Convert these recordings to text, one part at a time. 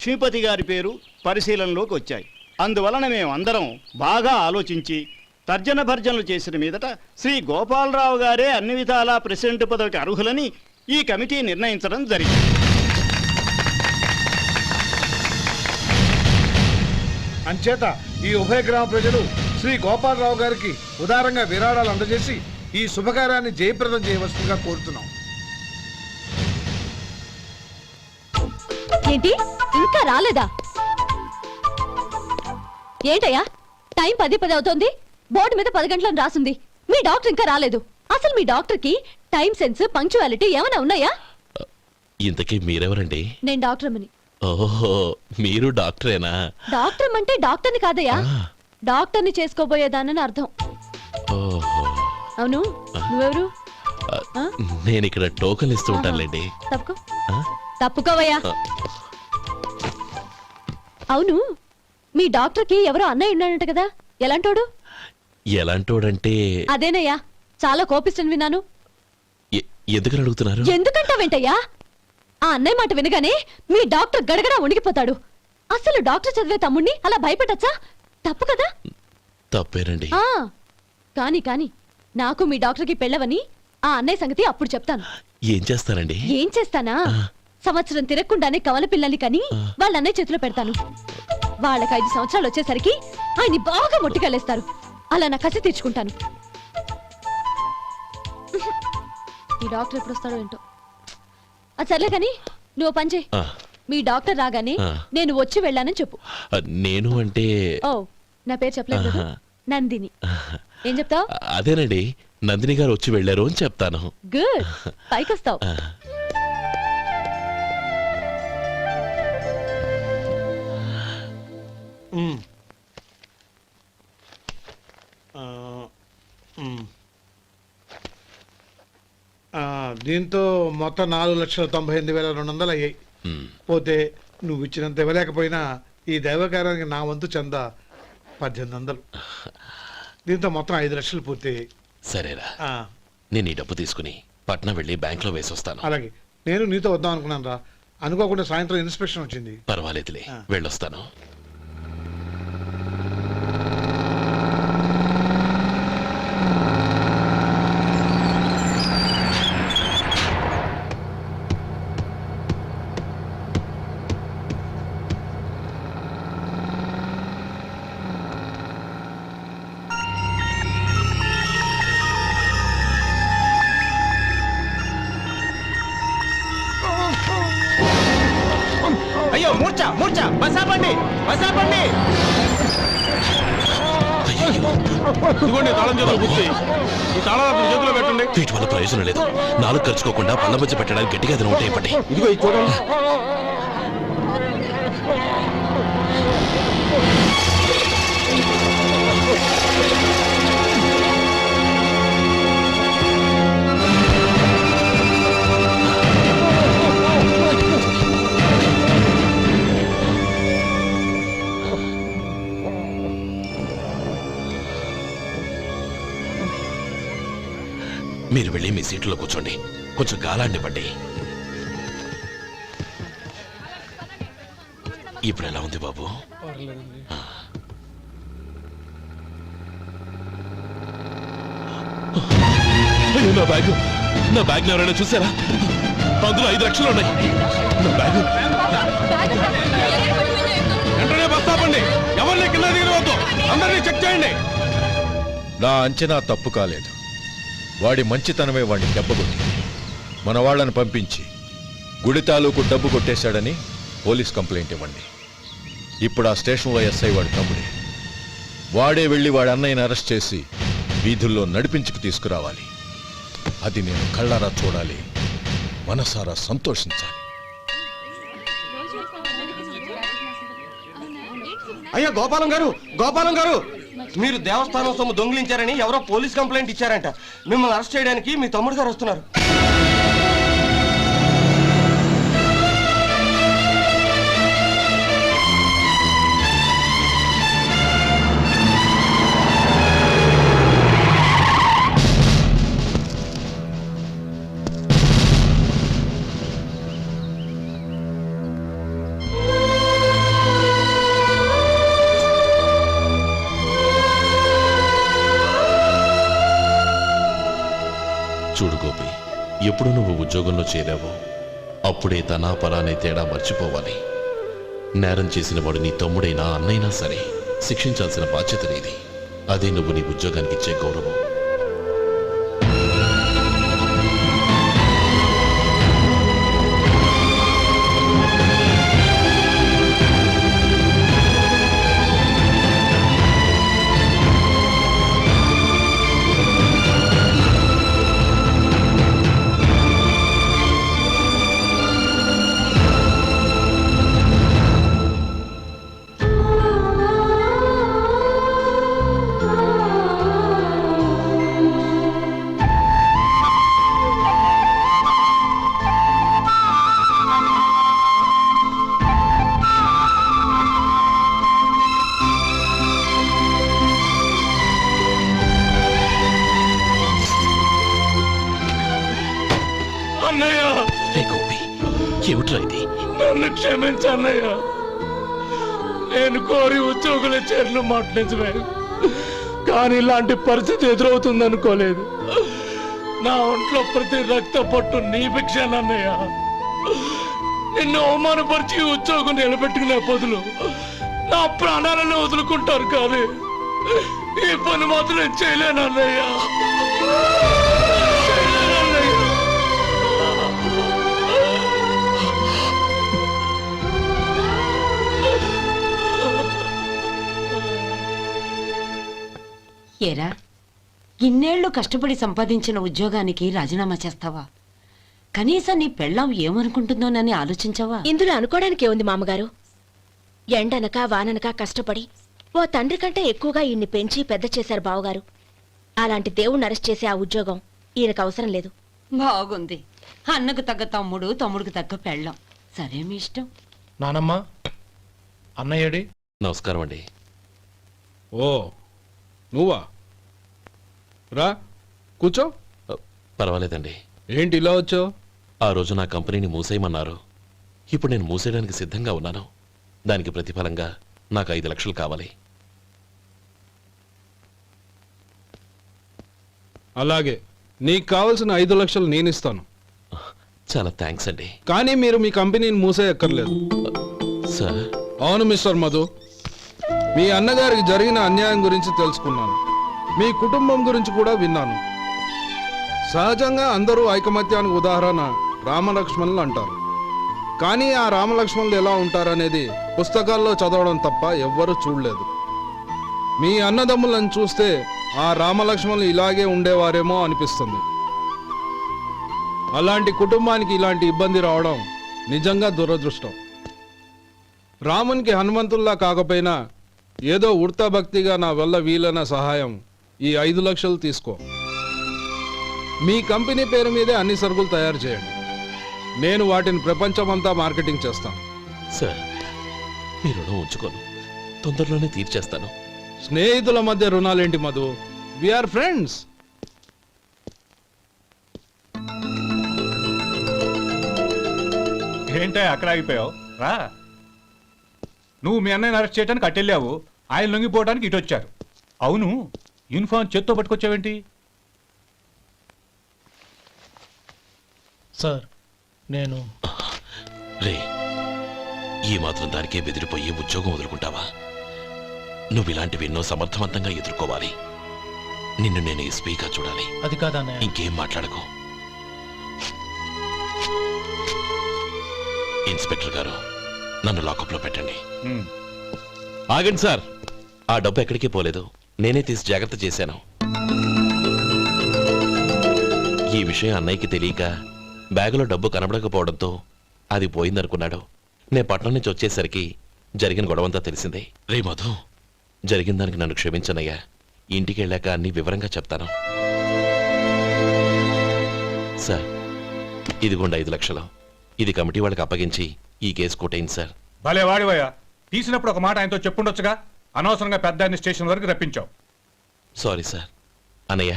శ్రీపతి గారి పేరు పరిశీలనలోకి వచ్చాయి. అందువలన మేము అందరం బాగా ఆలోచించి తర్జన భర్జనలు చేసిన మీదట శ్రీ గోపాలరావు గారే అన్ని విధాలా ప్రెసిడెంట్ పదవికి అర్హులని ఈ కమిటీ నిర్ణయించడం జరిగింది. అంచేత ఈ ఉభయ గ్రామ ప్రజలు శ్రీ గోపాలరావు గారికి ఉదారంగా విరాళాలు అందజేసి ఈ శుభకార్యాన్ని జయప్రదం చేయవలసిందిగా కోరుతున్నాం. ఏంటి ఇంకా రాలేదా? ఏంటయ్యా టైం 10 అవుతోంది. బోర్డు మీద 10 గంటలను రాసింది. మీ డాక్టర్ ఇంకా రాలేదు. అసలు మీ డాక్టర్ కి టైం సెన్స్, పంక్చువాలిటీ ఏమైనా ఉన్నాయా? ఇంతకీ మీరెవరండి? నేను డాక్టర్ అమ్మని. ఓహో, మీరు డాక్టరేనా? డాక్టర్ అంటే డాక్టర్ని కాదయ్యా, డాక్టర్ని చేసుకోబోయేదానని అర్థం. ఓహో, అవును, నువ్వెవరు? నేను ఇక్కడ టోకన్ ఇస్తూ ఉంటానులేండి. తప్పుకో, తప్పుకోవయ్యా. అవును, మీ డాక్టర్ కి ఎవరో అన్నయ్య ఉన్నాడంట కదా, ఎలాంటోడు? ఎలాంటోడంటే అదేనయ్యా, చాలా కోపిస్తని విన్నాను. ఎందుకని అడుగుతున్నారు? ఎందుకంటావేంటయ్యా? ఆ అన్నయ్య మాట వినగానే మీ డాక్టర్ గడగడా ఉణిగిపోతాడు. అసలు డాక్టర్ చదివే తమ్ముణ్ణి అలా భయపెట్టచ్చా? తప్పు కదా? తప్పేనండి. కాని కాని నాకు మీ డాక్టర్కి పెళ్ళవని ఆ అన్నయ్య సంగతి అప్పుడు చెప్తాను. ఏం చేస్తానండి? ఏం చేస్తానా, సంవత్సరం తిరగకుండానే కవల పిల్లల్ని కని వాళ్ళ అన్నయ్య చేతిలో పెడతాను. వాళ్ళకి 5 సంవత్సరాలు వచ్చేసరికి ఆయన్ని బాగా మొట్టికెళ్ళేస్తారు. అలా నా కసి తీర్చుకుంటాను. ఈ డాక్టర్ ఎప్పుడు వస్తాడో ఏంటో. అది సర్లే కాని నువ్వు పని చేయి. మీ డాక్టర్ రాగానే నేను వచ్చి వెళ్ళానని చెప్పు. నేను అంటే ఓ, నా పేరు చెప్పలేదు కదా, నందిని. ఏం చెప్తావు? అదేనండి, నందిని గారు వచ్చి వెళ్ళారు అని చెప్తాను. గుడ్, పైకొస్తావు. దీంతో మొత్తం 4,98,200 అయ్యాయి. పోతే నువ్వు ఇచ్చినంత ఇవ్వలేకపోయినా ఈ దైవకార్యానికి నా వంతు చందా 1800. దీంతో మొత్తం 5 లక్షలు పూర్తయ్యాయి. సరేరా, నేను ఈ డబ్బు తీసుకుని పట్నం వెళ్ళి బ్యాంక్ లో వేసి వస్తాను. అలాగే, నేను నీతో వద్దాం అనుకున్నాను రా, అనుకోకుండా సాయంత్రం ఇన్స్పెక్షన్ వచ్చింది. పర్వాలేదులే, వెళ్ళొస్తాను. అయ్యో, మూర్ఛ మూర్ఛ, బసాపండి బసాపండి. ఇదిగోండి తాళం చేతులు గుర్తి. ఈ తాళాలు చేతిలో పెట్టండి. వీటి వల్ల ప్రయోజనం లేదు. 4 ఖర్చుకోకుండా పళ్ళ మధ్య పెట్టడానికి గట్టిగా ఏదైనా ఉంటే ఇవ్వండి. ఇదిగో ఇది చూడండి. మీరు వెళ్ళి మీ సీట్లో కూర్చోండి, కొంచెం గాలాన్ని పట్టి. ఇప్పుడు ఎలా ఉంది బాబు? నా బ్యాగ్, నా బ్యాగ్ ఎవరైనా చూసారా? అందులో 5 లక్షలు ఉన్నాయి. నా బ్యాగ్ వెంటనే బస్తాపండి. ఎవరిని కింద దిగవద్దు, అందరినీ చెక్ చేయండి. నా అంచనా తప్పు కాలేదు. వాడి మంచితనమే వాడిని దెబ్బకొట్టి మన వాళ్ళని పంపించి గుడి తాలూకు డబ్బు కొట్టేశాడని పోలీస్ కంప్లైంట్ ఇవ్వండి. ఇప్పుడు ఆ స్టేషన్లో ఎస్ఐ వాడి తమ్ముడే. వాడే వెళ్ళి వాడి అన్నయ్యని అరెస్ట్ చేసి వీధుల్లో నడిపించుకు తీసుకురావాలి. అది నేను కళ్ళారా చూడాలి, మనసారా సంతోషించాలి. అయ్యా గోపాలం గారు, గోపాలం గారు, మీరు దేవస్థానం సొమ్ము దొంగిలించారని ఎవరో పోలీస్ కంప్లైంట్ ఇచ్చారంట. మిమ్మల్ని అరెస్ట్ చేయడానికి మీ తమ్ముడు గారు వస్తున్నారు. చూడు గోపి, ఎప్పుడు నువ్వు ఉద్యోగంలో చేరావో అప్పుడే తనా పరానే తేడా మర్చిపోవాలి. నేరం చేసిన వాడు నీ తమ్ముడైనా అన్నైనా సరే శిక్షించాల్సిన బాధ్యత నీది. అదే నువ్వు నీ ఉద్యోగానికి ఇచ్చే గౌరవం. అన్నయ్య! రే గోపి, ఏమిట్రా ఇది? నన్ను క్షమించన్నయ్య. నేను కోరి ఉద్యోగుల చేరిన మాట నిజమే, కానీ ఇలాంటి పరిస్థితి ఎదురవుతుంది అనుకోలేదు. నా ఒంట్లో ప్రతి రక్త పట్టు నీ భిక్షానన్నయ్య. నిన్ను అవమానపరిచి ఉద్యోగం నిలబెట్టుకునే బదులు నా ప్రాణాలను వదులుకుంటారు, కానీ ఈ పని మాత్రం నేను చేయలేనన్నయ్య. ఏరా, ఇన్నేళ్లు కష్టపడి సంపాదించిన ఉద్యోగానికి రాజీనామా చేస్తావా? కనీసం నీ పెళ్ళాం ఏమనుకుంటుందోనని ఆలోచించావా? ఇందులో అనుకోవడానికి ఏముంది మామగారు? ఎండనక వాననక కష్టపడి ఓ తండ్రి కంటే ఎక్కువగా ఈయన్ని పెంచి పెద్ద చేశారు బావగారు. అలాంటి దేవుణ్ణి అరెస్ట్ చేసే ఆ ఉద్యోగం ఈయనకు అవసరం లేదు. బాగుంది. అన్నకు తగ్గ తమ్ముడు, తమ్ముడికి తగ్గ పెళ్ళాం. సరే, మీ ఇష్టం. నానమ్మ, అన్నయ్యడి. నమస్కారం అండి. ఓ, నువ్వా? రా కూర్చో. పర్వాలేదండి. ఏంటి ఇలా వచ్చావు? ఆ రోజు నా కంపెనీని మూసేయమన్నారు. ఇప్పుడు నేను మూసేయడానికి సిద్ధంగా ఉన్నాను. దానికి ప్రతిఫలంగా నాకు 5 లక్షలు కావాలి. అలాగే, నీకు కావాల్సిన 5 లక్షలు నేను ఇస్తాను. చాలా థ్యాంక్స్ అండి. కానీ మీరు మీ కంపెనీని మూసేయక్కర్లేదు. సార్, అవును మిస్టర్ మధు, మీ అన్నగారికి జరిగిన అన్యాయం గురించి తెలుసుకున్నాను. మీ కుటుంబం గురించి కూడా విన్నాను. సహజంగా అందరూ ఐకమత్యానికి ఉదాహరణ రామలక్ష్మణులు అంటారు. కానీ ఆ రామలక్ష్మణులు ఎలా ఉంటారనేది పుస్తకాల్లో చదవడం తప్ప ఎవ్వరూ చూడలేదు. మీ అన్నదమ్ములను చూస్తే ఆ రామలక్ష్మణులు ఇలాగే ఉండేవారేమో అనిపిస్తుంది. అలాంటి కుటుంబానికి ఇలాంటి ఇబ్బంది రావడం నిజంగా దురదృష్టం. రామునికి హనుమంతుల్లా కాకపోయినా ఏదో ఉడతా భక్తిగా నా వల్ల వీలైన సహాయం ఈ 5 లక్షలు తీసుకో. మీ కంపెనీ పేరు మీదే అన్ని సరుకులు తయారు చేయండి. నేను వాటిని ప్రపంచమంతా మార్కెటింగ్ చేస్తాను. సార్, మీ రుణం ఉంచుకోను. తొందరలోనే తీర్చేస్తాను. స్నేహితుల మధ్య రుణాలేంటి మధు? We are friends. ఏంటే అక్కడ ఆగిపోయావు? రా. నువ్వు మీ అన్నయ్యని అరెస్ట్ చేయడానికి అట్టెళ్ళావు, ఆయన లొంగిపోవడానికి ఇటు వచ్చారు. అవును, యూనిఫామ్ చేత్తో పట్టుకొచ్చావేంటి? సార్, నేను రే, ఈ మాత్రం దానికే బెదిరిపోయి ఉద్యోగం వదులుకుంటావా? నువ్వు ఇలాంటివి ఎన్నో సమర్థవంతంగా ఎదుర్కోవాలి. నిన్ను నేను ఎస్పీగా చూడాలి. అది కాదన్నయ్య. ఇంకేం మాట్లాడకు. ఇన్స్పెక్టర్ గారు, నన్ను లాకప్లో పెట్టండి. ఆగండి సార్, ఆ డబ్బు ఎక్కడికి పోలేదు. నేనే తీసి జాగ్రత్త చేశాను. ఈ విషయం అన్నయ్యకి తెలియక బ్యాగులో డబ్బు కనబడకపోవడంతో అది పోయిందనుకున్నాడు. నే పట్నం నుంచి వచ్చేసరికి జరిగిన గొడవంతా తెలిసిందే. రే మధు, జరిగిన దానికి నన్ను క్షమించనయ్యా. ఇంటికి వెళ్ళాక అన్ని వివరంగా చెప్తాను. సార్, ఇదిగోండి 5 లక్షలు. ఇది కమిటీ వాళ్ళకి అప్పగించి ఈ కేసు కొట్టేయండి సార్. భలే వాడివయ్యా, తీసినప్పుడు ఒక మాట ఆయనతో చెప్పుండొచ్చుగా. అనవసరంగా పెద్ద ఆయన స్టేషన్ వరకు రప్పించావు. Sorry sir. అన్నయ్య,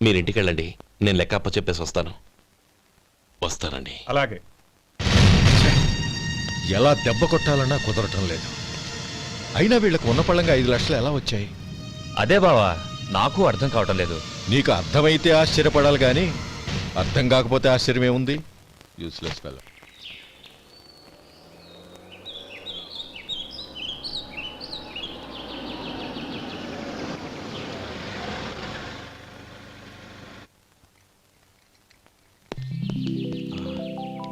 మీరింటికి వెళ్ళండి. నేను లెక్క అప్ప చెప్పేసి వస్తాను. వస్తానండి. అలాగే. ఎలా దెబ్బ కొట్టాలన్నా కుదరటం లేదు. అయినా వీళ్ళకు ఉన్న పళ్ళంగా 5 లక్షలు ఎలా వచ్చాయి? అదే బావా, నాకు అర్థం కావటం లేదు. నీకు అర్థమైతే ఆశ్చర్యపడాలి కానీ అర్థం కాకపోతే ఆశ్చర్యం ఏముంది? Useless fellow.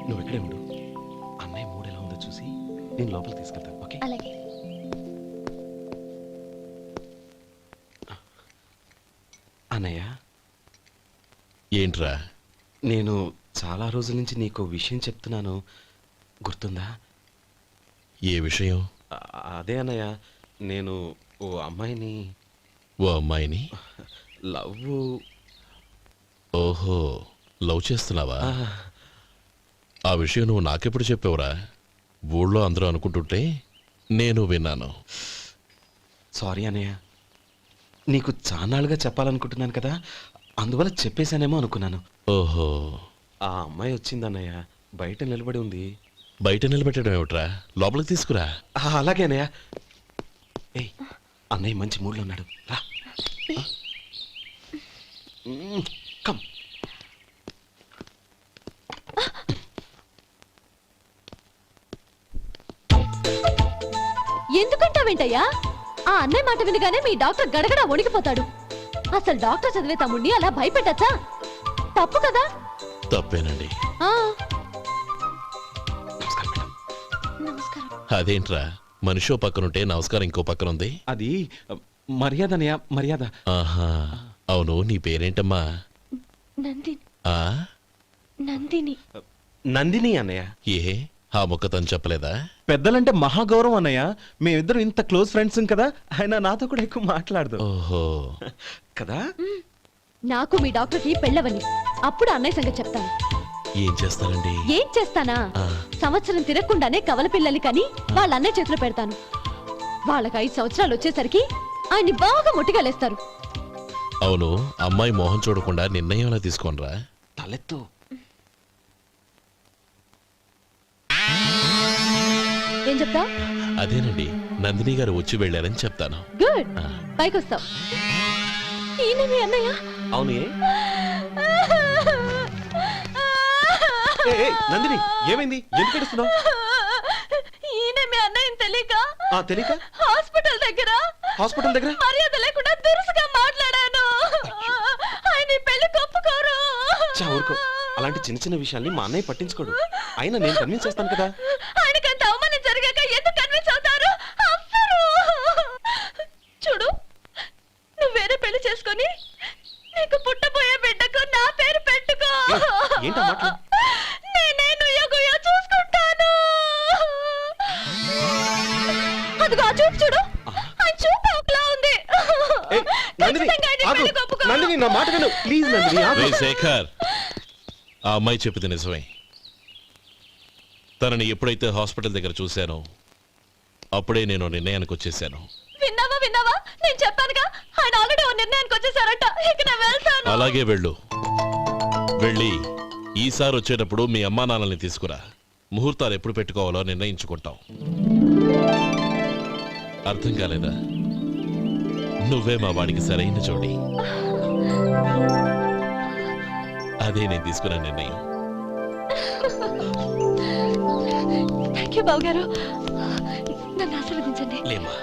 నువ్వు ఇక్కడే ఉండు. అన్నయ్య మూడు ఎలా ఉందో చూసి నేను లోపలికి తీసుకెళ్తాను. ఓకే? అలాగే. అన్నయ్య, ఏంట్రా? నేను చాలా రోజుల నుంచి నీకు విషయం చెప్తున్నాను, గుర్తుందా? ఏ విషయం? అదే అన్నయ్య, నేను ఓ అమ్మాయిని ఓ అమ్మాయిని లవ్. ఓహో, లవ్ చేస్తున్నావా? ఆ విషయం నువ్వు నాకెప్పుడు చెప్పావురా? ఊళ్ళో అందరూ అనుకుంటుంటే నేను విన్నాను. సారీ అన్నయ్య, నీకు చాన్నాళ్ళుగా చెప్పాలనుకుంటున్నాను కదా, అందువల్ల చెప్పేశానేమో అనుకున్నాను. ఓహో, ఆ అమ్మాయి వచ్చిందన్నయ్య, బయట నిలబడి ఉంది. బయట నిలబెట్టడం ఏమిట్రా? లోపలికి తీసుకురా. అలాగే అన్నయ్య. ఏయ్, అన్నయ్య మంచి మూడ్లో ఉన్నాడు, రా. కమ్. ఎందుకంటావేంటయ్యా? ఆ అన్నయ్య మాట వినగానే మీ డాక్టర్ గడగడ వణికిపోతాడు. అసలు డాక్టర్ చదివే తమ్ముడిని అలా భయపెట్టచ్చా? తప్పు కదా? తప్పేనండి. ఆ, నమస్కారం మేడం. నమస్కారం. అదేంట్రా, మనిషో పక్కనుంటే నమస్కారం ఇంకో పక్కన ఉంది? అది మర్యాద అన్నయ్య, మర్యాద. ఆహా, అవును, నీ పేరేంటమ్మా? నందిని. ఆ నందిని. నందిని అన్నయ్య. ఏ, ఆ మొక్క తను చెప్పలేదా? పెద్దలంటే మహాగౌరవం అన్నయ్య, మేమిద్దరం ఇంత క్లోజ్ ఫ్రెండ్స్ కదా, ఆయన నాతో కూడా ఎక్కువ మాట్లాడదు ఓహో, కదా. నాకు మీ డాక్టర్కి పెళ్ళవని, అప్పుడు అన్నయ్య సంగతి చెప్తాను. ఏం చేస్తారండి? ఏం చేస్తానా? సంవత్సరం తిరగకుండానే కవల పిల్లల్ని కని వాళ్ళ అన్నయ్య చేతిలో పెడతాను. వాళ్ళకి 5 సంవత్సరాలు వచ్చేసరికి ఆయన్ని బాగా ముట్టిగలేస్తారు. అవును, అమ్మాయి మోహం చూడకుండా నిర్ణయం ఎలా తీసుకోనరా? తలెత్తు. ఏం చెప్తా? అదేనండి, నందిని గారు వచ్చి వెళ్ళారని చెప్తాను. గుడ్, పైకొస్తావు. ఈయన మీ అన్నయ్య? అవును. నందిని, ఏమైంది? ఎందుకు ఏడుస్తున్నావు? ఈయన మీ అన్నయ్యని తెలియక తెలియక హాస్పిటల్ దగ్గర మర్యాద లేకుండా దురుసుగా మాట్లాడాను. ఆయన ఈ పెళ్లి ఒప్పుకోరు. ఊరుకో, అలాంటి చిన్న చిన్న విషయాల్ని మా అన్నయ్య పట్టించుకోడు. అయినా నేను కన్విన్స్ చేస్తాను కదా. ఆయనకంత అవమానం జరిగాక ఎందుకు కన్విన్స్ అవుతారు? అవ్వరు. చూడు, నువ్వు వేరే పెళ్లి చేసుకొని నీకు పుట్టబోయే బిడ్డకు నా పేరు పెట్టుకో. ఏంటా మాటలు? నేనే నుయ్యగుయ్య చూసుకుంటాను. అదిగో ఆ చూపు చూడు, ఆ చూపు ఒకలా ఉంది. ఖచ్చితంగా ఆయన ఈ పెళ్లికి ఒప్పుకోరు. నందిని, నా మాట విను ప్లీజ్. నందిని, రే శేఖర్, ఆ అమ్మాయి చెప్పింది నిజమే. తనని ఎప్పుడైతే హాస్పిటల్ దగ్గర చూశానో అప్పుడే నేను నిర్ణయానికి వచ్చేసాను. విన్నావా? నేను చెప్పానుగా, ఆయన ఆల్రెడీ ఓ నిర్ణయానికి వచ్చేసారట. ఇక నేను వెళ్తాను. అలాగే వెళ్ళి ఈసారి వచ్చేటప్పుడు మీ అమ్మా నాన్నల్ని తీసుకురా. ముహూర్తాలు ఎప్పుడు పెట్టుకోవాలో నిర్ణయించుకుంటాం. అర్థం కాలేదా? నువ్వే మా వాడికి సరైన జోడి. అదే నేను తీసుకున్న నిర్ణయం. థ్యాంక్ యూ బావగారు, నన్ను ఆశీర్వదించండి. లేమా,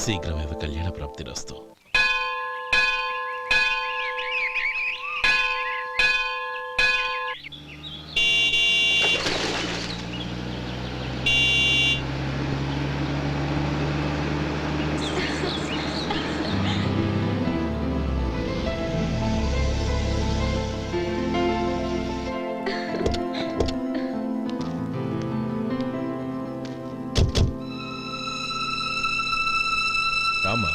శీఘ్రమేవ కళ్యాణ ప్రాప్తిరస్తు. రామా,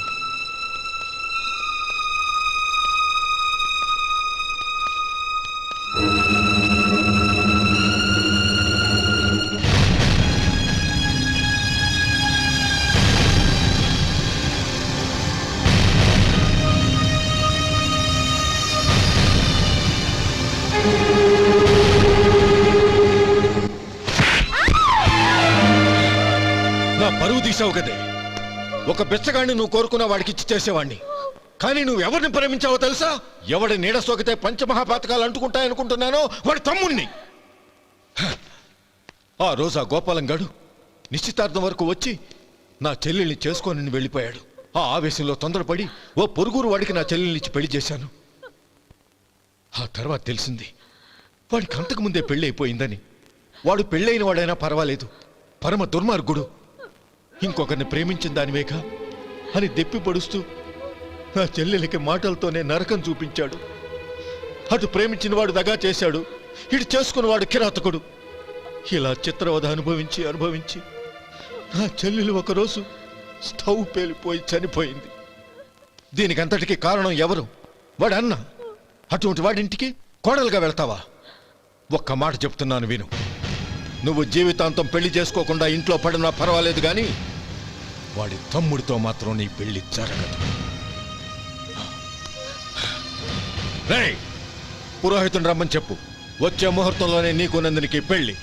నా పరువు తీసావు కదే. ఒక బిచ్చగాడిని నువ్వు కోరుకున్న వాడికి ఇచ్చి చేసేవాడిని. కానీ నువ్వు ఎవరిని ప్రేమించావో తెలుసా? ఎవడి నీడ సోకితే పంచమహాపాతకాలు అంటుకుంటాయనుకుంటున్నానో వాడి తమ్ముణ్ణి. ఆ రోజు ఆ గోపాలం గడు నిశ్చితార్థం వరకు వచ్చి నా చెల్లెల్ని చేసుకొని వెళ్ళిపోయాడు. ఆ ఆవేశంలో తొందరపడి ఓ పొరుగురు వాడికి నా చెల్లెల్నిచ్చి పెళ్లి చేశాను. ఆ తర్వాత తెలిసింది వాడికి అంతకు ముందే పెళ్లి అయిపోయిందని. వాడు పెళ్ళైన వాడైనా పర్వాలేదు, పరమ దుర్మార్గుడు. ఇంకొకరిని ప్రేమించిన దానివేగా అని దెప్పి పొడుస్తూ నా చెల్లెలికి మాటలతోనే నరకం చూపించాడు. అటు ప్రేమించిన వాడు దగా చేశాడు, ఇటు చేసుకున్నవాడు కిరాతకుడు. ఇలా చిత్రవధ అనుభవించి అనుభవించి నా చెల్లెలు ఒకరోజు స్టవ్ పేలిపోయి చనిపోయింది. దీనికంతటికీ కారణం ఎవరు? వాడు అన్న. అటువంటి వాడింటికి కోడలుగా వెళ్తావా? ఒక్క మాట చెప్తున్నాను విను. నువ్వు జీవితాంతం పెళ్లి చేసుకోకుండా ఇంట్లో పడినా పర్వాలేదు, కానీ వాడి తమ్ముడితో మాత్రం నీ పెళ్లి జరగదు. రేయ్, పురోహితుని రమ్మని చెప్పు. వచ్చే ముహూర్తంలోనే నీకు నందినికి పెళ్లి.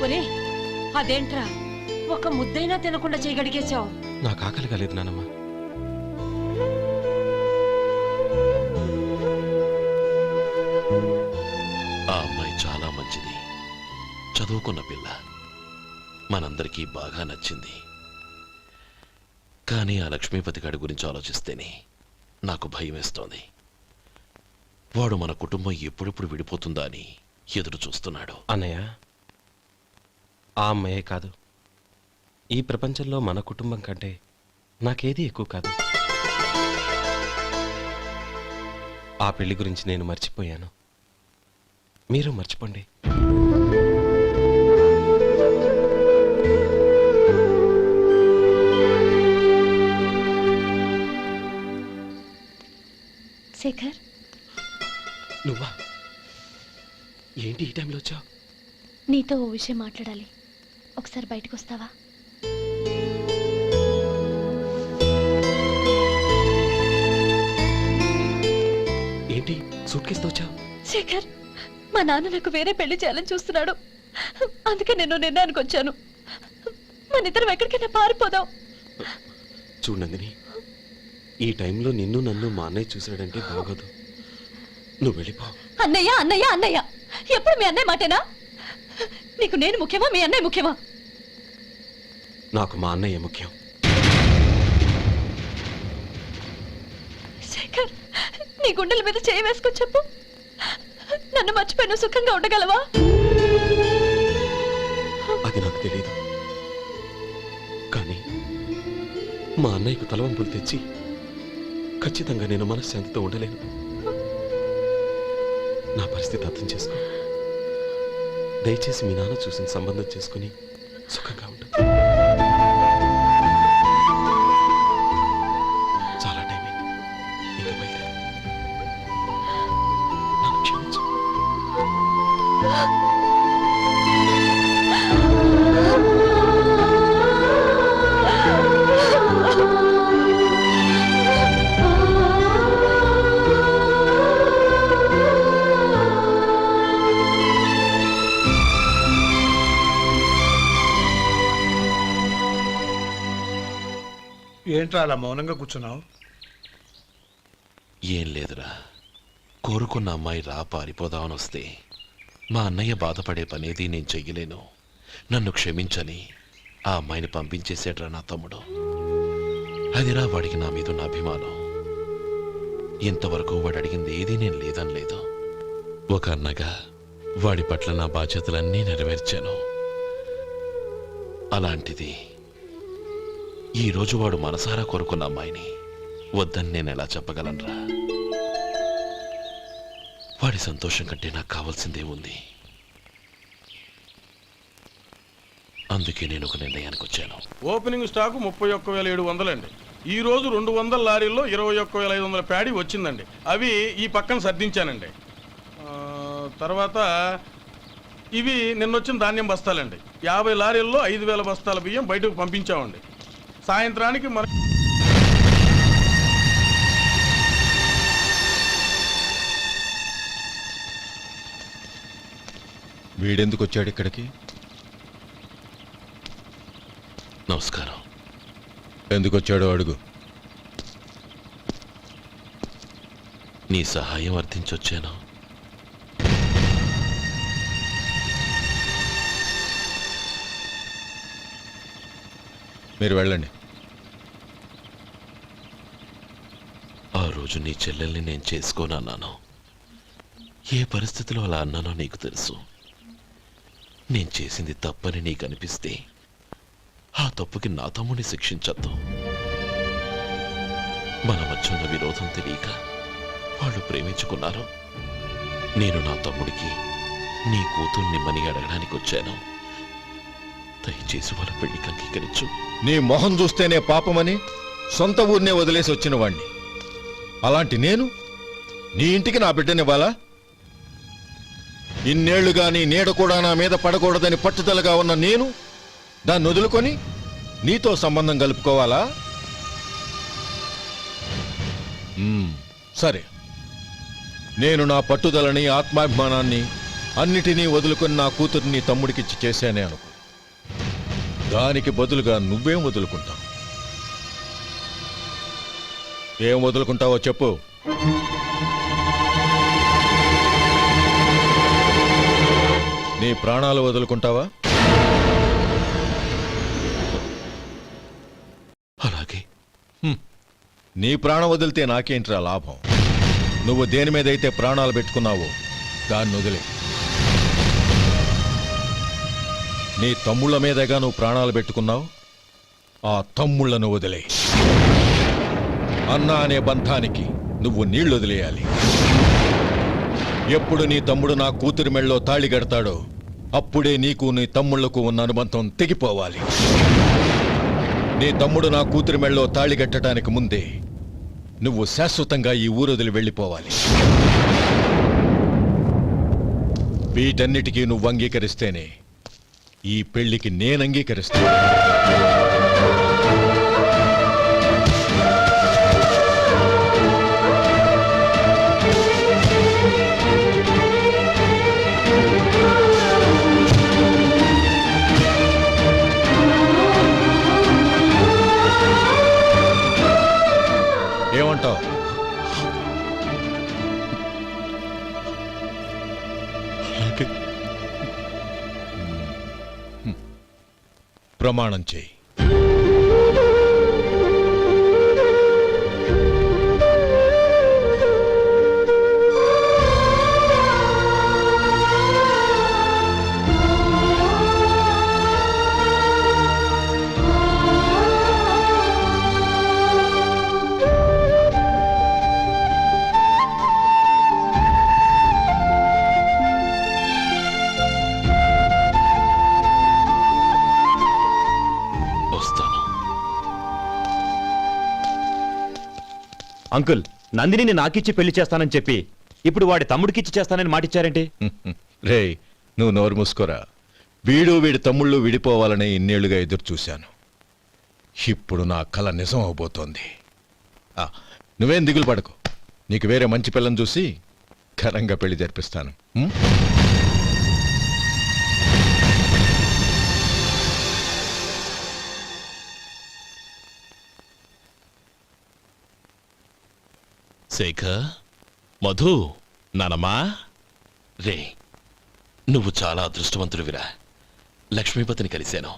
ఒరే, అదేంట్రా ఒక ముద్దైనా తినకుండా చేయగడిగేశావు? నాకు ఆకలి కాలేదు నానమ్మ. ఆ అమ్మాయి చాలా మంచిది, చదువుకున్న పిల్ల, మనందరికీ బాగా నచ్చింది. కానీ ఆ లక్ష్మీపతి గారి గురించి ఆలోచిస్తేనే నాకు భయం వేస్తోంది. వాడు మన కుటుంబం ఎప్పుడెప్పుడు విడిపోతుందా అని ఎదురు చూస్తున్నాడు. అన్నయ్య, ఆ అమ్మాయే కాదు, ఈ ప్రపంచంలో మన కుటుంబం కంటే నాకేది ఎక్కువ కాదు. ఆ పెళ్లి గురించి నేను మర్చిపోయాను, మీరు మర్చిపోండి. శేఖర్, నువ్వా? ఏంటి ఈ టైంలో వచ్చావు? నీతో ఓ విషయం మాట్లాడాలి. ఒకసారి బయటకు వస్తావా? ఏంటి సూట్ కేసుతో వచ్చావు? శేఖర్, మా నాన్న నాకు వేరే పెళ్లి చేయాలని చూస్తున్నాడు. అందుకే నేను నిర్ణయానికి వచ్చాను. మన ఇద్దరం ఎక్కడికైనా పారిపోదాం. చూడు నందిని, ఈ టైంలో నిన్ను నన్ను మా అన్నయ్య చూశాడంటే బాగోదు. నువ్వు వెళ్ళిపో. అన్నయ్య అన్నయ్య అన్నయ్య, ఎప్పుడు మీ అన్నయ్య మాటేనా? నీకు నేను ముఖ్యమా, మీ అన్నయ్య ముఖ్యమా? నాకు మా అన్నయ్య ముఖ్యం. శేఖర్, నీ గుండెల మీద చేయి వేసుకొని చెప్పు. నన్ను మర్చిపోయి నువ్వు సుఖంగా ఉండగలవా? అది నాకు తెలియదు, కానీ మా అన్నయ్యకు తలవంపులు తెచ్చి ఖచ్చితంగా నేను మనశ్శాంతితో ఉండలేను. నా పరిస్థితి అర్థం చేసుకో. దయచేసి మీ నాన్న చూసిన సంబంధం చేసుకుని సుఖంగా ఉండు. చాలా టైం అయింది, ఇంకా బయలుదేరు. నన్ను క్షమించు. ఏంట్రా అలా మౌనంగా కూర్చున్నావు? ఏం లేదురా, కోరుకున్న అమ్మాయి రా పారిపోదామని వస్తే మా అన్నయ్య బాధపడే పనేది నేను చెయ్యలేను. నన్ను క్షమించని ఆ అమ్మాయిని పంపించేసాడ్రా నా తమ్ముడు. అదిరా వాడికి నా మీద ఉన్న అభిమానం. ఇంతవరకు వాడు అడిగింది ఏదీ నేను లేదని లేదు. ఒక అన్నగా వాడి పట్ల నా బాధ్యతలన్నీ నెరవేర్చాను. అలాంటిది ఈరోజు వాడు మనసారా కోరుకున్న అమ్మాయిని వద్దని నేను ఎలా చెప్పగలనురా? వాడి సంతోషం కంటే నాకు కావాల్సిందే ఉంది. అందుకే నేను ఒక నిర్ణయానికి వచ్చాను. ఓపెనింగ్ స్టాక్ 31,700 అండి. ఈ రోజు 200 లారీల్లో 21,500 ప్యాడీ వచ్చిందండి. అవి ఈ పక్కన సర్దించానండి. తర్వాత ఇవి నిన్నొచ్చిన ధాన్యం బస్తాలండి. 50 లారీల్లో 5,000 బస్తాల బియ్యం బయటకు పంపించామండి. సాయంత్రానికి మన వీడెందుకు వచ్చాడు ఇక్కడికి? నమస్కారం. ఎందుకు వచ్చాడో అడుగు. నీ సహాయం అర్థించొచ్చాను. మీరు వెళ్ళండి. ఆ రోజు నీ చెల్లెల్ని నేను చేసుకోనన్నాను. ఏ పరిస్థితిలో అలా అన్నానో నీకు తెలుసు. నేను చేసింది తప్పని నీకు అనిపిస్తే ఆ తప్పుకి నా తమ్ముడిని శిక్షించద్దు. మన మధ్య ఉన్న విరోధం తెలియక వాళ్ళు ప్రేమించుకున్నారు. నేను నా తమ్ముడికి నీ కూతుర్ని మని అడగడానికి వచ్చాను. దయచేసి వాళ్ళ పెళ్లికి అంగీకరించు. నీ మొహం చూస్తేనే పాపమని సొంత ఊరినే వదిలేసి వచ్చిన వాణ్ణి. అలాంటి నేను నీ ఇంటికి నా బిడ్డనివ్వాలా? ఇన్నేళ్లుగా నీ నీడ కూడా నా మీద పడకూడదని పట్టుదలగా ఉన్న నేను దాన్ని వదులుకొని నీతో సంబంధం కలుపుకోవాలా? సరే, నేను నా పట్టుదలని, ఆత్మాభిమానాన్ని అన్నిటినీ వదులుకొని నా కూతుర్ని తమ్ముడికిచ్చి చేశానే అనుకో. దానికి బదులుగా నువ్వేం వదులుకుంటావు? ఏం వదులుకుంటావో చెప్పు. నీ ప్రాణాలు వదులుకుంటావా? అలాగే. నీ ప్రాణం వదిలితే నాకేంట్రా లాభం? నువ్వు దేని మీదైతే ప్రాణాలు పెట్టుకున్నావో దాన్ని వదిలే. నీ తమ్ముళ్ళ మీదగా నువ్వు ప్రాణాలు పెట్టుకున్నావు. ఆ తమ్ముళ్లను వదిలే. అన్న అనే బంధానికి నువ్వు నీళ్లు వదిలేయాలి. ఎప్పుడు నీ తమ్ముడు నా కూతురి మెళ్ళలో తాళి కడతాడో అప్పుడే నీకు నీ తమ్ముళ్లకు ఉన్న అనుబంధం తెగిపోవాలి. నీ తమ్ముడు నా కూతురి మెళ్ళలో తాళి కట్టడానికి ముందే నువ్వు శాశ్వతంగా ఈ ఊరొదిలి వెళ్ళిపోవాలి. వీటన్నిటికీ నువ్వు అంగీకరిస్తేనే ఈ పెళ్లికి నేను అంగీకరిస్తాను. ఏమంటావు? ప్రమాణం చేయి. అంకుల్, నందినిని నాకిచ్చి పెళ్లి చేస్తానని చెప్పి ఇప్పుడు వాడి తమ్ముడికిచ్చి చేస్తానని మాటిచ్చారేంటి? రే, నువ్వు నోరు మూసుకోరా. వీడి తమ్ముళ్ళు విడిపోవాలనే ఇన్నేళ్లుగా ఎదురు చూశాను. ఇప్పుడు నా కల నిజం అవబోతోంది. నువ్వేం దిగులు పడకు. నీకు వేరే మంచి పిల్లని చూసి ఘనంగా పెళ్లి జరిపిస్తాను. శేఖర్, మధు, నానమ్మా, రే, నువ్వు చాలా అదృష్టవంతుడివిరా. లక్ష్మీపతిని కలిశాను.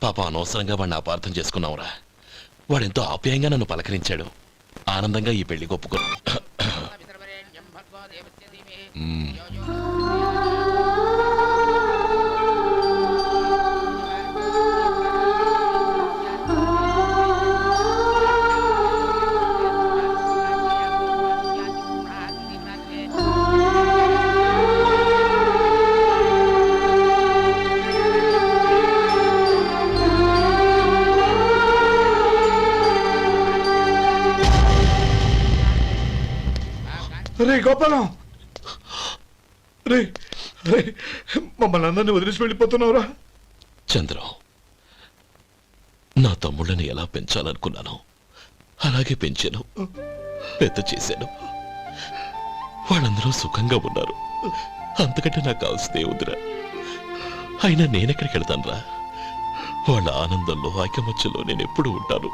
పాప అనవసరంగా వాడిని అపార్థం చేసుకున్నావురా. వాడెంతో ఆప్యాయంగా నన్ను పలకరించాడు. ఆనందంగా ఈ పెళ్లి ఒప్పుకో. రే గోపాలం, రే రే, మమ్మల్ని అందరినీ వదిలేసి వెళ్ళిపోతున్నావురా? చంద్రం, నా తమ్ముళ్ళని ఎలా పెంచాలనుకున్నాను అలాగే పెంచాను, పెద్ద చేశాను. వాళ్ళందరూ సుఖంగా ఉన్నారు. అంతకంటే నాకు కావాల్సిందే ఉందిరా. అయినా నేనెక్కడికి వెళ్తానురా? వాళ్ళ ఆనందంలో ఐకమత్యంలో నేను ఎప్పుడు ఉంటాను.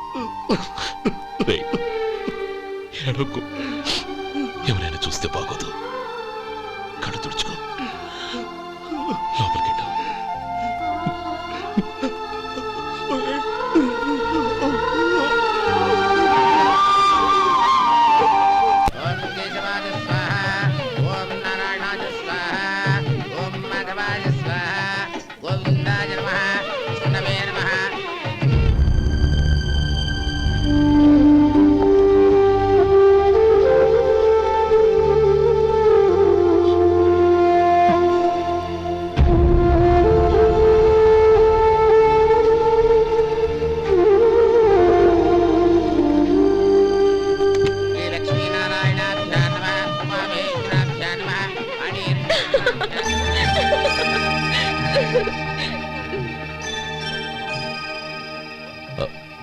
రేయ్, ఏడవకు. ఎవరైనా చూస్తే బాగోదు. కళ్ళు తుడుచుకో, లోపలికి వెళ్ళు.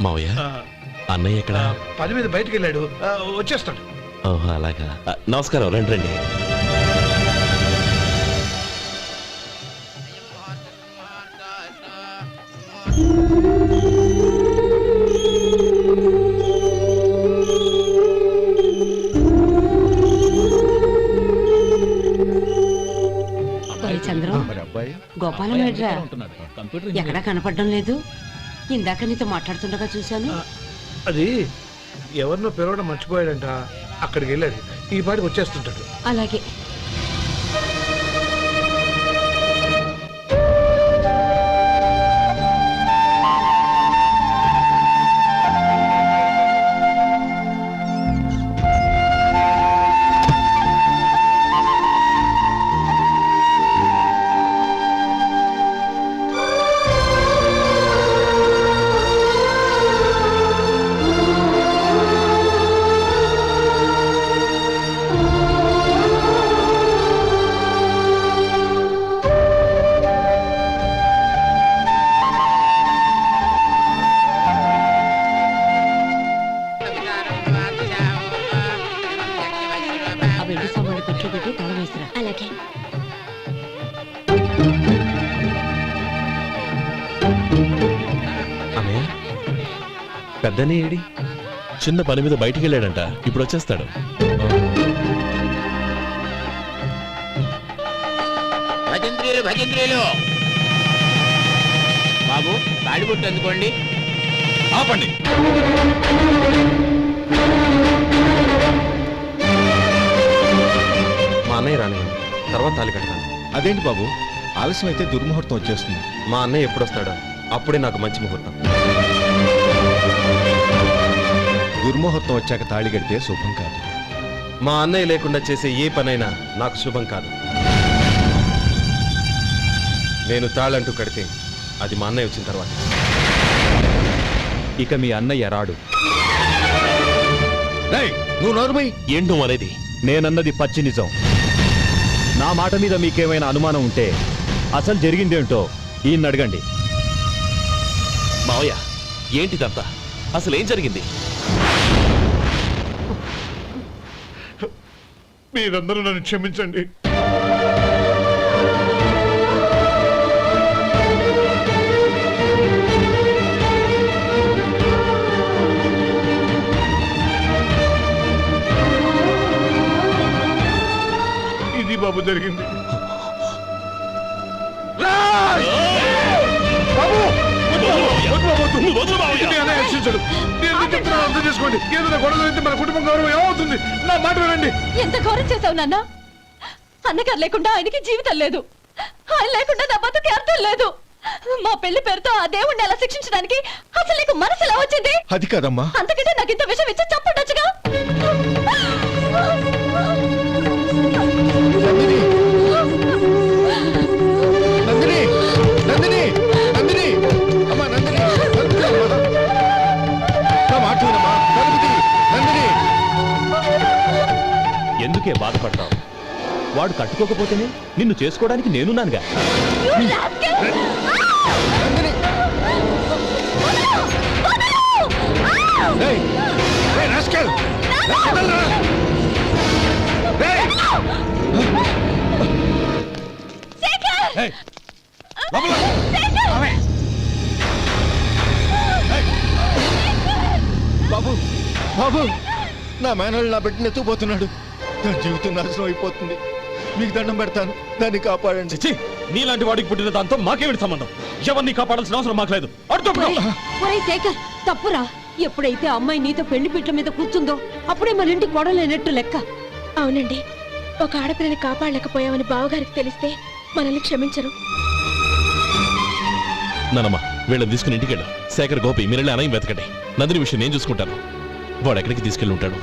మావయ్య, అన్నయ్య ఎక్కడ? పని మీద బయటికి వెళ్ళాడు, వచ్చేస్తాడు. ఓహో, అలాగా. నమస్కారం, రండి రండి. చంద్రం, గోపాలం ఏడ్రా? ఎక్కడా కనపడడం లేదు. ఇందాక నీతో మాట్లాడుతుండగా చూశాను. అది ఎవరినో పిలవడం మర్చిపోయాడంట, అక్కడికి వెళ్ళాడు. ఈ పాటికి వచ్చేస్తుంటాడు. అలాగే. పెద్దనే ఏడి? చిన్న పని మీద బయటికి వెళ్ళాడంట, ఇప్పుడు వచ్చేస్తాడు. భజంత్రీలు బాబు, తాడిబొట్టు అందుకోండి. ఆపండి. మా అన్నయ్య రానివ్వండి, తర్వాత తాళి కడతాను. అదేంటి బాబు, ఆలస్యం అయితే దుర్ముహూర్తం వచ్చేస్తుంది. మా అన్నయ్య ఎప్పుడు వస్తాడో అప్పుడే నాకు మంచి ముహూర్తం. దుర్ముహూర్తం వచ్చాక తాళి కడితే శుభం కాదు. మా అన్నయ్య లేకుండా చేసే ఏ పనైనా నాకు శుభం కాదు. నేను తాళంటూ కడితే అది మా అన్నయ్య వచ్చిన తర్వాత. ఇక మీ అన్నయ్య రాడు. నువ్వు నోరుమై. ఏంటో అనేది? నేనన్నది పచ్చి నిజం. నా మాట మీద మీకేమైనా అనుమానం ఉంటే అసలు జరిగిందేంటో ఈయన్ని అడగండి. మావయ్య, ఏంటిదంతా? అసలు ఏం జరిగింది? మీరందరూ నన్ను క్షమించండి. ఇది బాబు జరిగింది. అర్థం చేసుకోండి. ఏదైనా గొడవ అయితే మన కుటుంబం గౌరవం ఏమవుతుంది? నా మాట వినండి. ఎంత ఘోరం చేశావు నాన్న. అన్నగారు లేకుండా ఆయనకి జీవితం లేదు, ఆయన లేకుండా నా బతుకి అర్థం లేదు. మా పెళ్లి పేరుతో ఆ దేవుణ్ణి ఎలా శిక్షించడానికి అసలు నీకు మనసు ఎలా వచ్చింది? అది కాదమ్మా. అంతకంటే నాకు ఇంత విషయం ఇచ్చి చంపుండొచ్చుగా. నందిని, నందిని, నందిని, అమ్మా నందిని, నా మాట వినమ్మా. నందిని, ఎందుకే బాధపడతావు? వాడు కట్టుకోకపోతేనే నిన్ను చేసుకోవడానికి నేనున్నానుగా. బాబు బాబు నా మేనల్ని నా బిడ్డని ఎత్తుకుపోతున్నాడు. దాని జీవితం నాశనం అయిపోతుంది. మీకు దండం పెడతాను, దాన్ని కాపాడండి. చిచ్చి, నీలాంటి వాడికి పుట్టిన దాంతో మాకేమిటి సంబంధం? ఎవరిని కాపాడాల్సిన అవసరం మాకు లేదు. ఒరేయ్ శేఖర్, తప్పురా. ఎప్పుడైతే అమ్మాయి నీతో పెళ్లి పీటల మీద కూర్చుందో అప్పుడే మన ఇంటి గొడవలేనట్టు లెక్క. అవునండి, ఒక ఆడపిల్లని కాపాడలేకపోయామని బావగారికి తెలిస్తే మనల్ని క్షమించరు. నానమ్మ, వీళ్ళని తీసుకుని ఇంటికి వెళ్ళాం. శేఖర్, గోపి మీరెళ్ళి అన్నయ్య వెతకండి. నందిని విషయం నేను చూసుకుంటాను. వాడు ఎక్కడికి తీసుకెళ్ళి ఉంటాడు?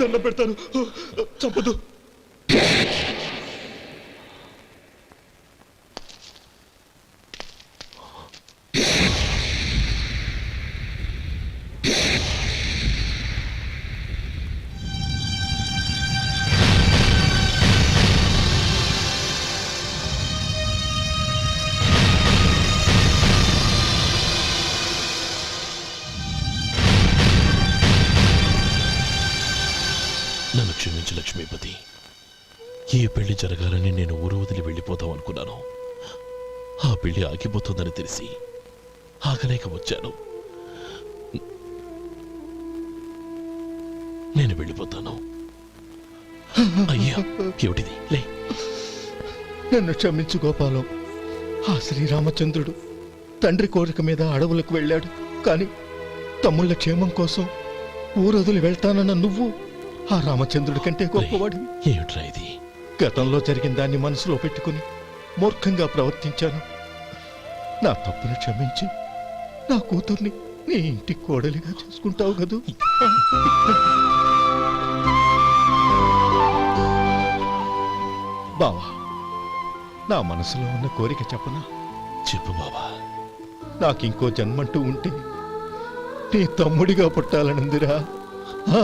దండం పెడతాను, చంపదు. నన్ను క్షమించు లక్ష్మీపతి. ఈ పెళ్లి జరగాలని నేను ఊరు వదిలి వెళ్ళిపోతాం అనుకున్నాను. ఆ పెళ్లి ఆగిపోతుందని తెలిసి ఆగలేక వచ్చాను. నేను వెళ్ళిపోతాను. అయ్యా, ఏమిటిది? లే. నన్ను క్షమించు గోపాలం. ఆ శ్రీరామచంద్రుడు తండ్రి కోరిక మీద అడవులకు వెళ్ళాడు. కానీ తమ్ముళ్ళ క్షేమం కోసం ఊరొదిలి వెళ్తానన్న నువ్వు ఆ రామచంద్రుడి కంటే గొప్పవాడు. ఏమిట్రా ఇది? గతంలో జరిగిన దాన్ని మనసులో పెట్టుకుని మూర్ఖంగా ప్రవర్తించాను. నా తప్పును క్షమించి నా కూతుర్ని నీ ఇంటి కోడలిగా చేసుకుంటావు కదూ. బావా, నా మనసులో ఉన్న కోరిక చెప్పనా? చెప్పు బావా. నాకింకో జన్మంటూ ఉంటే నీ తమ్ముడిగా పుట్టాలనుందిరా. ఆ